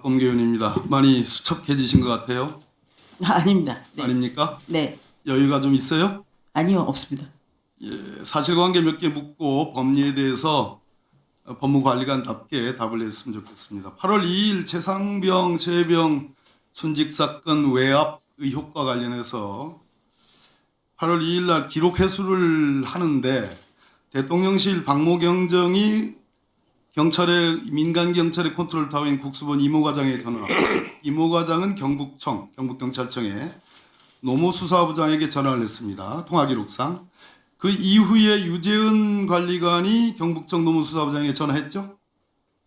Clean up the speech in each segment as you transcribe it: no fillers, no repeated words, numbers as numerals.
법무위원입니다. 많이 수척해지신 것 같아요. 아닙니다. 네. 아닙니까? 네. 여유가 좀 있어요? 아니요, 없습니다. 예, 사실관계 몇 개 묻고 법리에 대해서 법무관리관답게 답을 했으면 좋겠습니다. 8월 2일 최상병, 최혜병 순직 사건 외압 의혹과 관련해서 8월 2일 날 기록 회수를 하는데 대통령실 박모경정이 민간 경찰의 컨트롤 타워인 국수본 이모과장에 전화합니다. 이모과장은 경북경찰청에 노모수사부장에게 전화를 했습니다. 통화기록상. 그 이후에 유재은 관리관이 경북청 노무수사부장에게 전화했죠?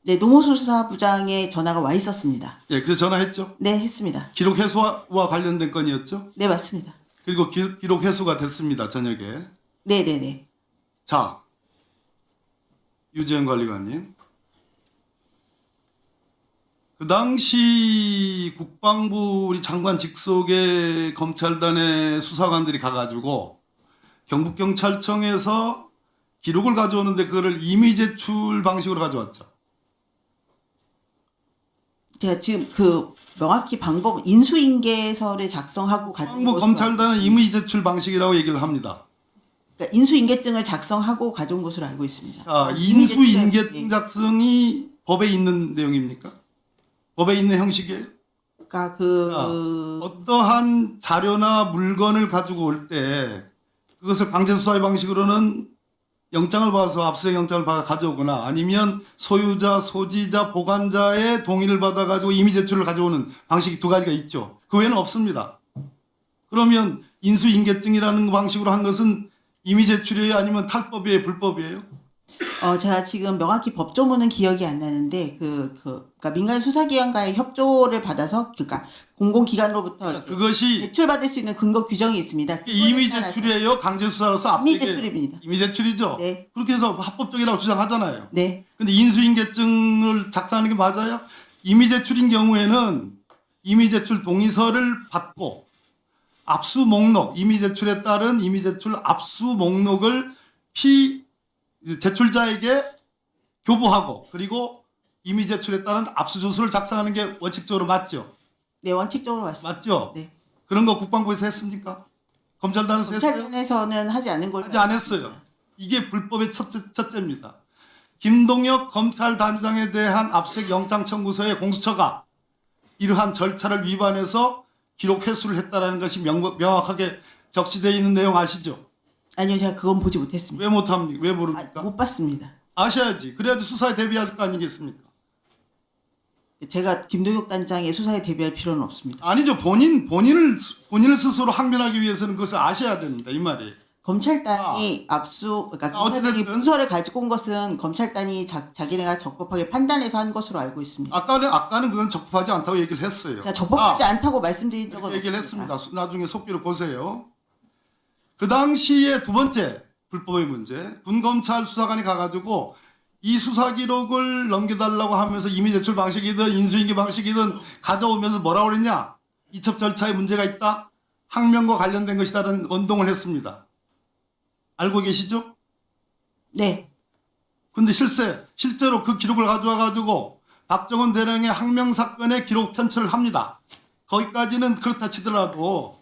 네, 노무수사부장의 전화가 와 있었습니다. 예, 그래서 전화했죠? 네, 했습니다. 기록 회수와 관련된 건이었죠? 네, 맞습니다. 그리고 기록 회수가 됐습니다. 저녁에. 네, 네, 네. 자, 유재은 관리관님. 그 당시 국방부 우리 장관 직속의 검찰단의 수사관들이 가가지고 경북경찰청에서 기록을 가져오는데 그거를 임의 제출 방식으로 가져왔죠. 제가 지금 명확히 방법 인수인계서를 작성하고 가진 국방부 것으로 검찰단은 임의 제출 방식이라고 얘기를 합니다. 그러니까 인수인계증을 작성하고 가져온 것으로 알고 있습니다. 자, 임의 제출에- 인수인계증 네. 작성이 법에 있는 내용입니까? 법에 있는 형식이에요? 그러니까 어떠한 자료나 물건을 가지고 올 때 그것을 강제수사의 방식으로는 영장을 받아서 압수수색 영장을 받아 가져오거나 아니면 소유자, 소지자, 보관자의 동의를 받아가지고 임의 제출을 가져오는 방식이 두 가지가 있죠. 그 외에는 없습니다. 그러면 인수인계증이라는 방식으로 한 것은 임의 제출이에요? 아니면 탈법이에요? 불법이에요? 제가 지금 명확히 법조문은 기억이 안 나는데 그러니까 민간 수사기관과의 협조를 받아서 그러니까 공공기관으로부터 그것이 제출받을 수 있는 근거 규정이 있습니다. 임의 그거에 따라서- 제출이에요? 강제수사로서 임의 압수수색 제출입니다. 임의 제출이죠? 네. 그렇게 해서 합법적이라고 주장하잖아요. 네. 근데 인수인계증을 작성하는 게 맞아요? 임의 제출인 경우에는 임의 제출 동의서를 받고 압수 목록, 임의 제출에 따른 임의 제출 압수 목록을 제출자에게 교부하고 그리고 임의 제출에 따른 압수조서를 작성하는 게 원칙적으로 맞죠? 네, 원칙적으로 맞습니다. 맞죠? 네. 그런 거 국방부에서 했습니까? 검찰단에서 했어요? 검찰단에서는 하지 않은 걸로 하지 않았어요. 이게 불법의 첫째입니다. 김동혁 검찰단장에 대한 압수수색 영장 청구서의 공수처가 이러한 절차를 위반해서 기록 회수를 했다라는 것이 명확하게 적시되어 있는 내용 아시죠? 아니요, 제가 그건 보지 못했습니다. 왜 못합니까? 왜 모릅니까? 못 봤습니다. 아셔야지. 그래야지 수사에 대비할 거 아니겠습니까? 제가 김동혁 단장의 수사에 대비할 필요는 없습니다. 아니죠. 본인을 스스로 항변하기 위해서는 그것을 아셔야 된다 이 말이에요. 검찰단이 그러니까 검찰단이 어찌됐든. 문서를 가지고 온 것은 검찰단이 자기네가 적법하게 판단해서 한 것으로 알고 있습니다. 아까는 그건 적법하지 않다고 얘기를 했어요. 제가 적법하지 않다고 말씀드린 적은 그렇게 얘기를 없습니다. 했습니다. 나중에 속기로 보세요. 그 당시에 두 번째 불법의 문제, 군검찰 수사관이 가가지고 이 수사 기록을 넘겨달라고 하면서 임의 제출 방식이든 인수인계 방식이든 가져오면서 뭐라고 그랬냐? 이첩 절차에 문제가 있다. 항명과 관련된 것이다라는 언동을 했습니다. 알고 계시죠? 네. 근데 실제로 그 기록을 가져와 가지고 박정원 대령의 항명 사건의 기록 편찬을 합니다. 거기까지는 그렇다 치더라도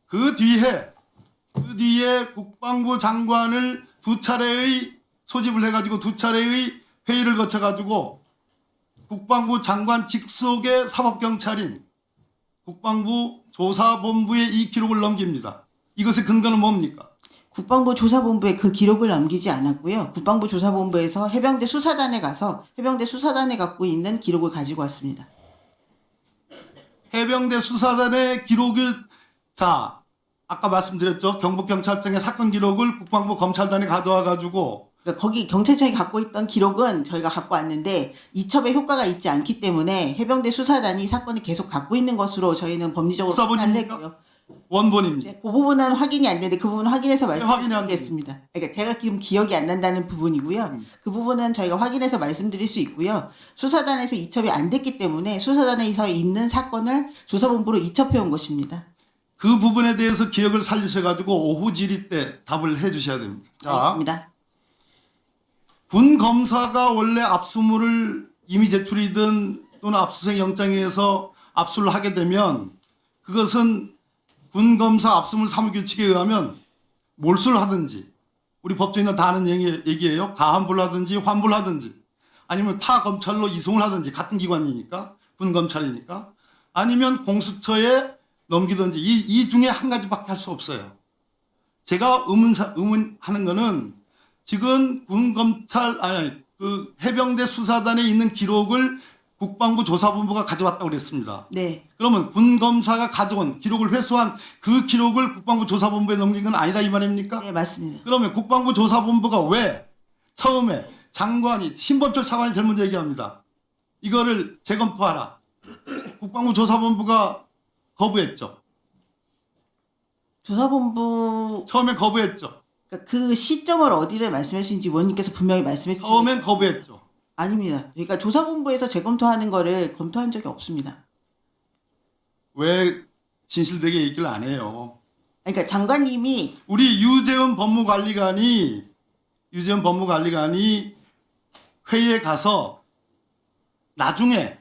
그 뒤에 국방부 장관을 두 차례의 소집을 해가지고 두 차례의 회의를 거쳐가지고 국방부 장관 직속의 사법경찰인 국방부 조사본부에 이 기록을 넘깁니다. 이것의 근거는 뭡니까? 국방부 조사본부에 그 기록을 남기지 않았고요. 국방부 조사본부에서 해병대 수사단에 가서 해병대 수사단에 갖고 있는 기록을 가지고 왔습니다. 해병대 수사단의 기록을 아까 말씀드렸죠. 경북경찰청의 사건 기록을 국방부 검찰단에 가져와 가지고 그러니까 거기 경찰청이 갖고 있던 기록은 저희가 갖고 왔는데 이첩에 효과가 있지 않기 때문에 해병대 수사단이 사건을 계속 갖고 있는 것으로 저희는 법리적으로 판단을 수사본입니까? 했고요. 원본입니다. 그 부분은 확인이 안 되는데 그 부분은 확인해서 확인이 안 말씀드리겠습니다. 그러니까 제가 지금 기억이 안 난다는 부분이고요. 그 부분은 저희가 확인해서 말씀드릴 수 있고요. 수사단에서 이첩이 안 됐기 때문에 수사단에서 있는 사건을 조사본부로 이첩해 온 것입니다. 그 부분에 대해서 기억을 살리셔가지고 오후 질의 때 답을 해주셔야 됩니다. 알겠습니다. 군 검사가 원래 압수물을 임의 제출이든 또는 압수수색 영장에 의해서 압수를 하게 되면 그것은 군검사 압수물 사무규칙에 의하면 몰수를 하든지 우리 법조인은 다 아는 얘기예요. 가환부를 하든지 환부를 하든지 아니면 타 검찰로 이송을 하든지 같은 기관이니까 군검찰이니까 아니면 공수처에 넘기든지 이 중에 한 가지밖에 할 수 없어요. 제가 의문하는 거는 지금 그 해병대 수사단에 있는 기록을 국방부 조사본부가 가져왔다고 그랬습니다. 네. 그러면 군검사가 가져온 기록을 회수한 그 기록을 국방부 조사본부에 넘긴 건 아니다 이 말입니까? 네, 맞습니다. 그러면 국방부 조사본부가 왜 처음에 장관이 신범철 차관이 제일 먼저 얘기합니다. 이거를 재검토하라. 국방부 조사본부가 거부했죠. 조사본부 처음엔 거부했죠. 그러니까 그 시점을 어디를 말씀하시는지 의원님께서 분명히 말씀해 주셨어요. 처음엔 거부했죠. 아닙니다. 그러니까 조사본부에서 재검토하는 거를 검토한 적이 없습니다. 왜 진실되게 얘기를 안 해요? 그러니까 장관님이 우리 유재원 법무관리관이 회의에 가서 나중에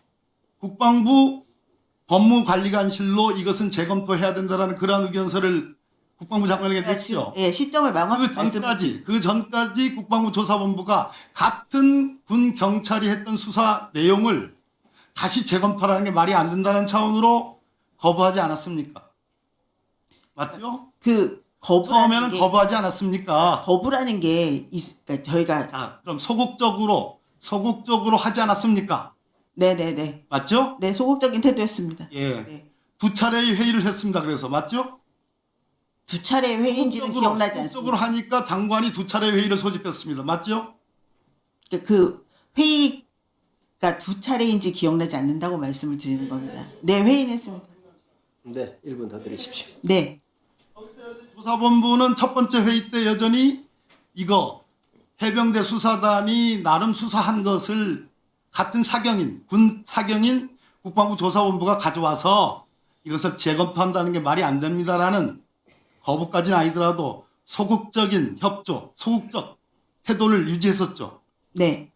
국방부 법무관리관실로 이것은 재검토해야 된다라는 그러한 의견서를 국방부 장관에게 냈죠. 예, 시점을 명확히 그 전까지 국방부 조사본부가 같은 군 경찰이 했던 수사 내용을 다시 재검토하라는 게 말이 안 된다는 차원으로 거부하지 않았습니까? 맞죠? 그 처음에는 거부하지 않았습니까? 거부라는 게 그러니까 저희가 자, 그럼 소극적으로 하지 않았습니까? 네네네. 맞죠? 네, 소극적인 태도였습니다. 예. 네. 두 차례의 회의를 했습니다. 그래서 맞죠? 두 차례 회의인지는 기억나지 않습니다. 소극적으로 하니까 장관이 두 차례 회의를 소집했습니다. 맞죠? 그 회의가 두 차례인지 기억나지 않는다고 말씀을 드리는 겁니다. 네, 회의는 했습니다. 네, 1분 더 드리십시오. 네. 조사본부는 첫 번째 회의 때 여전히 이거 해병대 수사단이 나름 수사한 것을 같은 군 사경인 국방부 조사본부가 가져와서 이것을 재검토한다는 게 말이 안 됩니다라는 거부까지는 아니더라도 소극적인 협조, 소극적 태도를 유지했었죠. 네.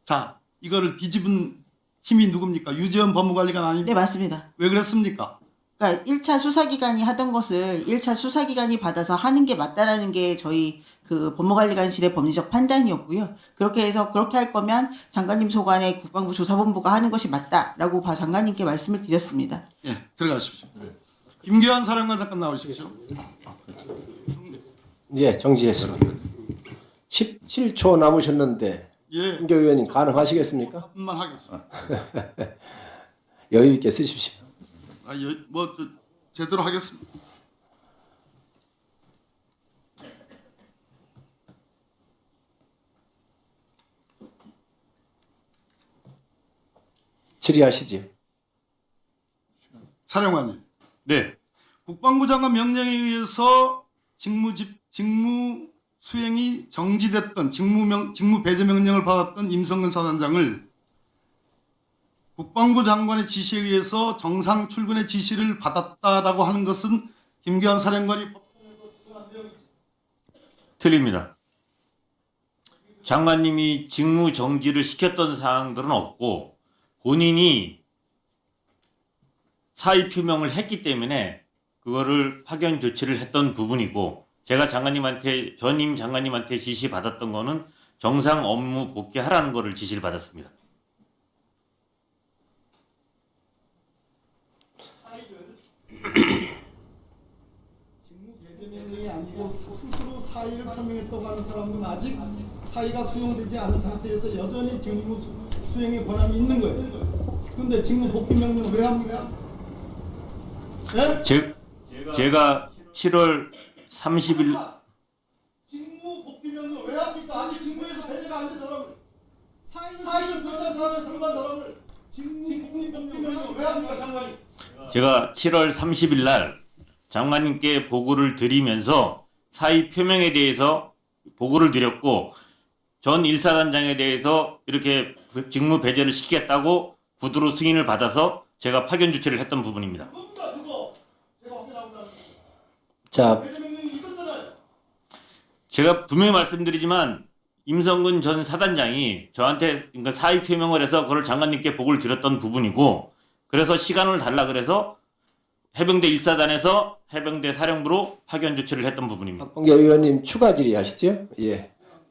자, 이거를 뒤집은 힘이 누굽니까? 유재원 법무관리관 아닙니까? 네, 맞습니다. 왜 그랬습니까? 그러니까 1차 수사기관이 하던 것을 1차 수사기관이 받아서 하는 게 맞다라는 게 저희 그 법무관리관실의 법리적 판단이었고요. 그렇게 해서 그렇게 할 거면 장관님 소관의 국방부 조사본부가 하는 것이 맞다라고 장관님께 말씀을 드렸습니다. 예, 들어가십시오. 김기환 사령관 잠깐 나오십시오. 예, 정지했습니다. 17초 남으셨는데 예, 김교 의원님 가능하시겠습니까? 한번 하겠습니다. 여유 있게 쓰십시오. 제대로 하겠습니다. 질의하시지요. 사령관님, 네, 국방부 장관 명령에 의해서 직무 수행이 정지됐던 직무 배제 명령을 받았던 임성근 사단장을 국방부 장관의 지시에 의해서 정상 출근의 지시를 받았다라고 하는 것은 김기환 사령관이 틀립니다. 장관님이 직무 정지를 시켰던 사항들은 없고 본인이 사의 표명을 했기 때문에 그거를 파견 조치를 했던 부분이고 제가 전임 장관님한테 지시 받았던 거는 정상 업무 복귀하라는 거를 지시를 받았습니다. 직무 배제 명령이 아니고 스스로 사의를 표명했다고 하는 사람은 아직 사의가 수용되지 않은 상태에서 여전히 직무 수행의 권한이 있는 거예요. 그런데 직무 복귀 명령을 왜 합니까? 네? 제가 7월 30일 직무 복귀 명령 왜 합니까? 아니 직무에서 배제가 안 된 사람을 사의를 표현한 사람을 불구한 사람을 직무 복귀 명령 왜 합니까 장관이? 제가 7월 30일 날 장관님께 보고를 드리면서 사의 표명에 대해서 보고를 드렸고 전 1사단장에 대해서 이렇게 직무 배제를 시키겠다고 구두로 승인을 받아서 제가 파견 조치를 했던 부분입니다. 자, 배제 명령이 있었잖아요. 제가 분명히 말씀드리지만 임성근 전 사단장이 저한테 그러니까 사의 표명을 해서 그걸 장관님께 보고를 드렸던 부분이고 그래서 시간을 달라 그래서 해병대 1사단에서 해병대 사령부로 파견 조치를 했던 부분입니다. 박범계 의원님 추가 질의하시죠? 예.